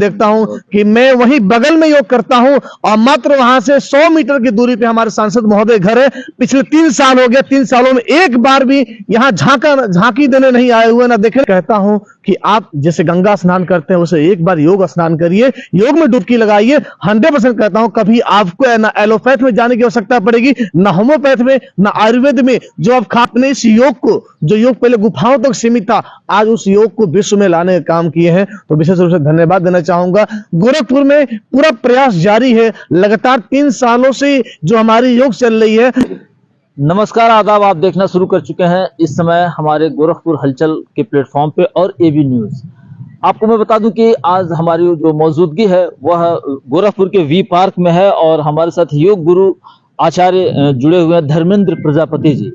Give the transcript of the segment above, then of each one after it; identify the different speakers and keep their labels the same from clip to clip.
Speaker 1: देखता हूं कि मैं वहीं बगल में योग करता हूं और मात्र वहां से 100 मीटर की दूरी पे हमारे सांसद महोदय घर है। पिछले 3 साल हो गए, 3 सालों में एक बार भी यहां झांकी देने नहीं आए हुए ना देखे। कहता हूं कि आप जैसे गंगा स्नान करते हैं उसे एक बार योग स्नान करिए, योग में डुबकी लगाइए। 100% कहता हूं कभी आपको ना एलोपैथ में जाने की आवश्यकता पड़ेगी, ना होम्योपैथ में, ना आयुर्वेद में। जो आप अपने इस योग को, जो योग पहले गुफाओं तक सीमित था, आज उस योग को विश्व में लाने का काम किए हैं, तो विशेष रूप से धन्यवाद देना चाहूंगा। गोरखपुर में पूरा प्रयास जारी है, लगातार 3 सालों से जो हमारी योग चल रही है।
Speaker 2: नमस्कार, आदाब। आप देखना शुरू कर चुके हैं इस समय हमारे गोरखपुर हलचल के प्लेटफॉर्म पे और एबी न्यूज। आपको मैं बता दूं कि आज हमारी जो मौजूदगी है वह गोरखपुर के वी पार्क में है और हमारे साथ योग गुरु आचार्य जुड़े हुए हैं, धर्मेंद्र प्रजापति जी।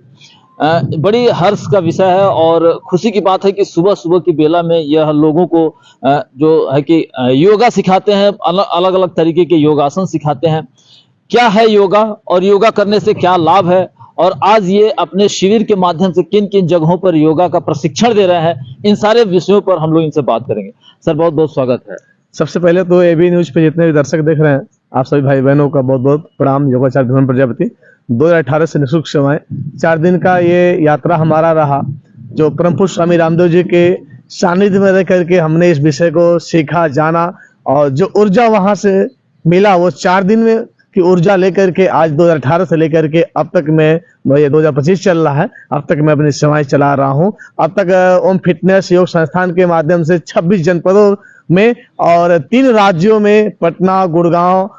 Speaker 2: बड़ी हर्ष का विषय है और खुशी की बात है कि सुबह सुबह की बेला में यह लोगों को जो है कि योगा सिखाते हैं, अलग अलग तरीके के योगासन सिखाते हैं। क्या है योगा और योगा करने से क्या लाभ है, और आज ये अपने शिविर के माध्यम से किन किन जगहों पर योगा का प्रशिक्षण दे रहे हैं, इन सारे विषयों पर हम लोग इनसे बात करेंगे। सर, बहुत बहुत स्वागत है।
Speaker 1: सबसे पहले तो एबी न्यूज पे जितने भी दर्शक देख रहे हैं, आप सभी भाई बहनों का बहुत बहुत प्रणाम। योगाचार्य धर्मेंद्र प्रजापति। 2018 से निःशुल्क सेवाएं, 4 दिन का ये यात्रा हमारा रहा, जो परम पूज्य स्वामी रामदेव जी के सानिध्य में रह करके हमने इस विषय को सीखा, जाना, और जो ऊर्जा वहां से मिला वो 4 दिन में की ऊर्जा लेकर के आज 2018 से लेकर के अब तक मैं ये 2025 चल रहा है, अब तक मैं अपनी सेवाएं चला रहा हूं। अब तक ओम फिटनेस योग संस्थान के माध्यम से 26 जनपदों में और 3 राज्यों में, पटना, गुड़गांव,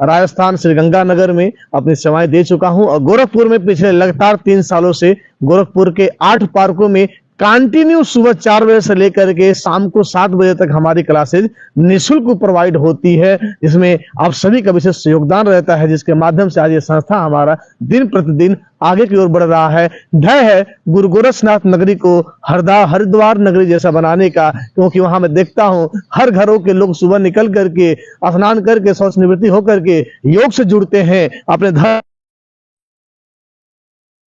Speaker 1: राजस्थान, श्रीगंगानगर में अपनी सेवाएं दे चुका हूं। और गोरखपुर में पिछले लगातार 3 सालों से गोरखपुर के 8 पार्कों में कंटिन्यू सुबह 4 बजे से लेकर के शाम को 7 बजे तक हमारी क्लासेज निःशुल्क प्रोवाइड होती है, जिसमें आप सभी का विशेष योगदान रहता है, जिसके माध्यम से आज ये संस्था हमारा दिन प्रतिदिन आगे की ओर बढ़ रहा है। ध्येय है गुरु गोरक्षनाथ नगरी को हरिद्वार नगरी जैसा बनाने का, क्योंकि वहां मैं देखता हूं हर घरों के लोग सुबह निकल करके स्नान करके शौच निवृत्ति होकर के योग से जुड़ते हैं, अपने धर्म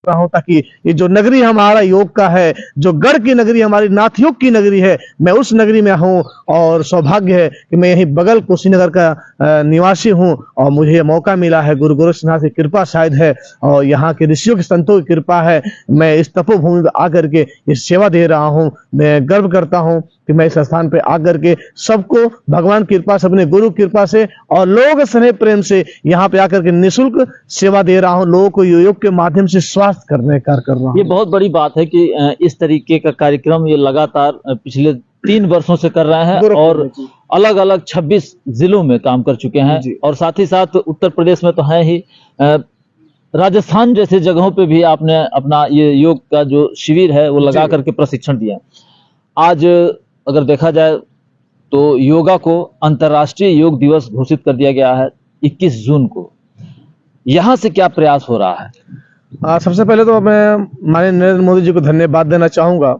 Speaker 1: हूं, ताकि ये जो नगरी हमारा योग का है, जो गढ़ की नगरी हमारी नाथ योग की नगरी है, मैं उस नगरी में हूं। और सौभाग्य है कि मैं यही बगल कुशीनगर का निवासी हूं और मुझे ये मौका मिला है, गुरु गोरक्षनाथ की कृपा शायद है और यहाँ के ऋषियों के संतों की कृपा है। मैं इस तपोभूमि पर आकर के ये सेवा दे रहा हूँ। मैं गर्व करता हूँ कि मैं इस स्थान पे आकर के सबको भगवान की कृपा से, अपने गुरु की कृपा से और लोगों के स्नेह प्रेम से यहाँ पे आकर के निःशुल्क सेवा दे रहा हूँ। लोगों को योग के माध्यम से स्वास्थ्य करने का कार्य कर रहा हूँ।
Speaker 2: ये बहुत बड़ी बात है कि इस तरीके का कार्यक्रम ये लगातार पिछले 3 वर्षों से कर रहे हैं और अलग अलग 26 जिलों में काम कर चुके हैं, और साथ ही साथ उत्तर प्रदेश में तो है ही, राजस्थान जैसे जगहों पे भी आपने अपना ये योग का जो शिविर है वो लगा करके प्रशिक्षण दिया। आज अगर देखा जाए तो योगा को अंतर्राष्ट्रीय योग दिवस घोषित कर दिया गया है 21 जून को। यहाँ से क्या प्रयास हो रहा है?
Speaker 1: सबसे पहले तो मैं माननीय नरेंद्र मोदी जी को धन्यवाद देना चाहूंगा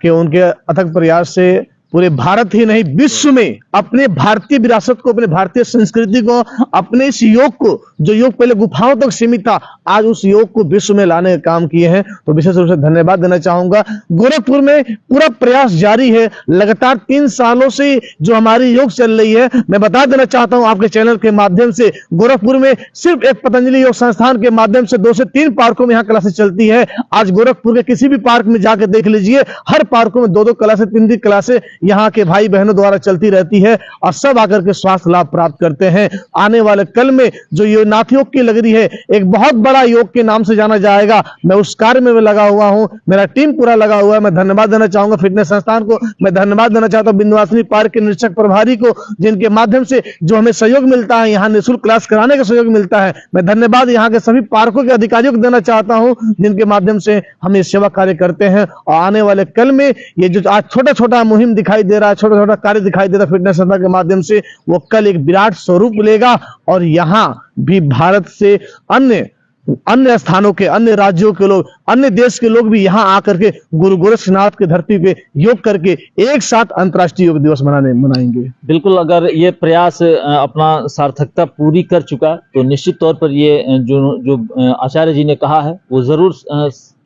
Speaker 1: कि उनके अथक प्रयास से पूरे भारत ही नहीं विश्व में अपने भारतीय विरासत को, अपने भारतीय संस्कृति को, अपने इस योग को, जो योग पहले गुफाओं तक सीमित था, आज उस योग को विश्व में लाने का काम किए हैं, तो विशेष रूप से धन्यवाद देना चाहूंगा। गोरखपुर में पूरा प्रयास जारी है, लगातार 3 सालों से जो हमारी योग चल रही है। मैं बता देना चाहता हूं आपके चैनल के माध्यम से, गोरखपुर में सिर्फ एक पतंजलि योग संस्थान के माध्यम से 2 से 3 पार्कों में यहाँ क्लासेस चलती है। आज गोरखपुर के किसी भी पार्क में जाकर देख लीजिए, हर पार्कों में 2-2 क्लासें, 3-3 क्लासें यहाँ के भाई बहनों द्वारा चलती रहती है और सब आकर के स्वास्थ्य लाभ प्राप्त करते हैं। आने वाले कल में जो ये नाथ योग की नगरी है, एक बहुत बड़ा योग के नाम से जाना जाएगा। मैं उस कार्य में लगा हुआ हूं, मेरा टीम पूरा लगा हुआ है। मैं धन्यवाद देना चाहूंगा फिटनेस संस्थान को, मैं धन्यवाद देना चाहता हूं बिंदवासिनी पार्क के निरीक्षक प्रभारी को, जिनके माध्यम से जो हमें सहयोग मिलता है, यहाँ निःशुल्क क्लास कराने का सहयोग मिलता है। मैं धन्यवाद यहाँ के सभी पार्कों के अधिकारियों को देना चाहता हूं, जिनके माध्यम से हम ये सेवा कार्य करते हैं। और आने वाले कल में ये जो आज छोटा छोटा मुहिम दिखाई दे रहा है, छोटा छोटा कार्य दिखाई देता है फिटनेस संस्था के माध्यम से, वो कल एक विराट स्वरूप लेगा और यहाँ भी भारत से अन्य स्थानों के, अन्य राज्यों के लोग, अन्य देश के लोग भी यहाँ आकर के गुरु गोरक्षनाथ की धरती पे योग करके एक साथ अंतर्राष्ट्रीय योग दिवस मनाएंगे।
Speaker 2: बिल्कुल, अगर ये प्रयास अपना सार्थकता पूरी कर चुका तो निश्चित तौर पर ये जो आचार्य जी ने कहा है वो जरूर,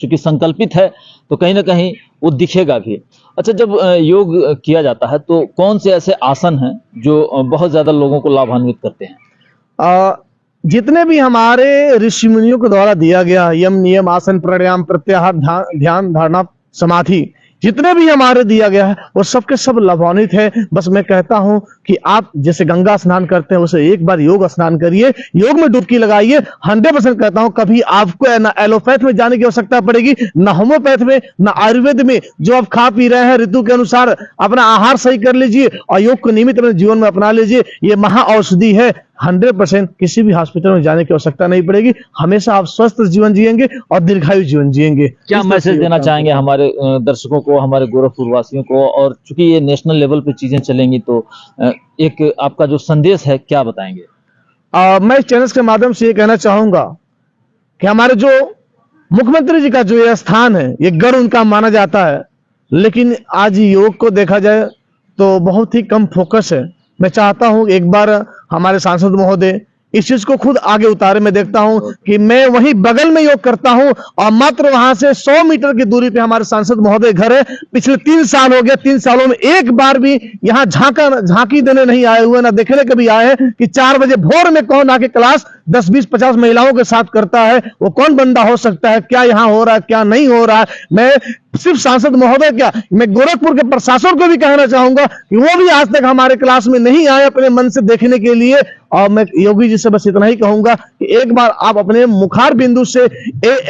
Speaker 2: चूंकि संकल्पित है तो कहीं ना कहीं वो दिखेगा भी। अच्छा, जब योग किया जाता है तो कौन से ऐसे आसन हैं जो बहुत ज्यादा लोगों को लाभान्वित करते हैं?
Speaker 1: आ, जितने भी हमारे ऋषि मुनियों के द्वारा दिया गया यम नियम आसन प्राणायाम प्रत्याहार ध्यान धारणा समाधि जितने भी हमारे दिया गया है वो सबके सब लाभान्वित है। बस मैं कहता हूं कि आप जैसे गंगा स्नान करते हैं उसे एक बार योग स्नान करिए, योग में डुबकी लगाइए। 100% कहता हूं कभी आपको ना एलोपैथ में जाने की आवश्यकता पड़ेगी, ना होम्योपैथ में, ना आयुर्वेद में। जो आप खा पी रहे हैं ऋतु के अनुसार अपना आहार सही कर लीजिए और योग को नियमित अपने जीवन में अपना लीजिए। ये महा औषधि है। 100% किसी भी हॉस्पिटल में जाने की आवश्यकता नहीं पड़ेगी। हमेशा आप स्वस्थ जीवन जिएंगे और दीर्घायु जीवन जिएंगे।
Speaker 2: क्या मैसेज देना चाहेंगे हमारे दर्शकों को, हमारे गोरखपुर वासियों को? और चूंकि ये नेशनल लेवल पे चीजें चलेंगी तो एक आपका जो संदेश है क्या बताएंगे?
Speaker 1: मैं इस चैनल के माध्यम से ये कहना चाहूंगा कि हमारे जो मुख्यमंत्री जी का जो ये स्थान है ये गर्व उनका माना जाता है, लेकिन आज योग को देखा जाए तो बहुत ही कम फोकस है। मैं चाहता हूं एक बार हमारे सांसद महोदय इस चीज को खुद आगे उतारे। मैं देखता हूं कि मैं वहीं बगल में योग करता हूं और मात्र वहां से 100 मीटर की दूरी पे हमारे सांसद महोदय घर है। पिछले 3 साल हो गया, 3 सालों में एक बार भी यहाँ झांकी देने नहीं आए हुए, ना देखने कभी आए हैं कि 4 बजे भोर में कौन आके क्लास 10, 20, 50 महिलाओं के साथ करता है। वो कौन बंदा हो सकता है? क्या यहाँ हो रहा है, क्या नहीं हो रहा है? मैं सिर्फ सांसद महोदय क्या, मैं गोरखपुर के प्रशासन को भी कहना चाहूंगा कि वो भी आज तक हमारे क्लास में नहीं आए अपने मन से देखने के लिए। और मैं योगी जी से बस इतना ही कहूंगा कि एक बार आप अपने मुखार बिंदु से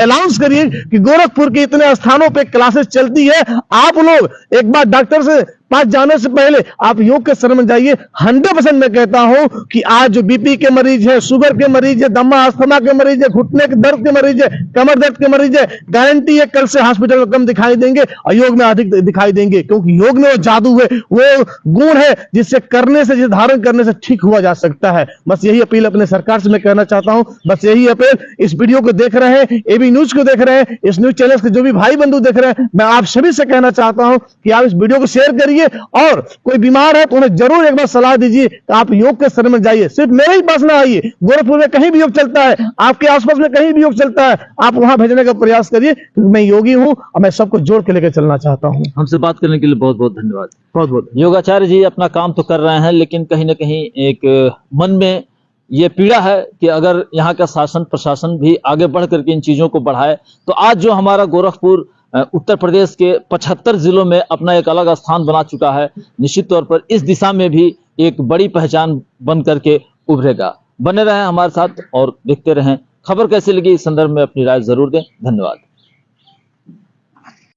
Speaker 1: अनाउंस करिए कि गोरखपुर के इतने स्थानों पे क्लासेस चलती है। आप लोग एक बार डॉक्टर से पास जाने से पहले आप योग के शरण में जाइए। 100% मैं कहता हूं कि आज जो बीपी के मरीज है, शुगर के मरीज है, दमा अस्थमा के मरीज है, घुटने के दर्द के मरीज है, कमर दर्द के मरीज है, गारंटी है कल से हॉस्पिटल में कम दिखाई देंगे और योग में अधिक दिखाई देंगे। क्योंकि योग में वो जादू है, वो गुण है जिससे करने से, जिसे धारण करने से ठीक हुआ जा सकता है। बस यही अपील अपने सरकार से मैं कहना चाहता हूं। बस यही अपील इस वीडियो को देख रहे हैं, एबी न्यूज को देख रहे हैं, इस न्यूज चैनल के जो भी भाई बंधु देख रहे हैं, मैं आप सभी से कहना चाहता हूं कि आप इस वीडियो को शेयर करिए और कोई बीमार है तो उन्हें जरूर एक बार सलाह दीजिए कि आप योग के शरण में जाइए। सिर्फ मेरे ही पास ना आइए, गोरखपुर में कहीं भी योग चलता है, आपके आसपास में कहीं भी योग चलता है, आप वहां भेजने का प्रयास करिए। क्योंकि मैं योगी हूं और मैं सबको जोड़ के लेकर चलना चाहता हूं।
Speaker 2: हमसे बात करने के लिए बहुत बहुत धन्यवाद।
Speaker 1: बहुत बहुत
Speaker 2: योगाचार्य जी अपना काम तो कर रहे हैं, लेकिन कहीं ना कहीं एक मन में ये पीड़ा है कि अगर यहाँ का शासन प्रशासन भी आगे बढ़ करके इन चीजों को बढ़ाए तो आज जो हमारा गोरखपुर उत्तर प्रदेश के 75 जिलों में अपना एक अलग स्थान बना चुका है, निश्चित तौर पर इस दिशा में भी एक बड़ी पहचान बन करके उभरेगा। बने रहें हमारे साथ और देखते रहें। खबर कैसी लगी इस संदर्भ में अपनी राय जरूर दें। धन्यवाद।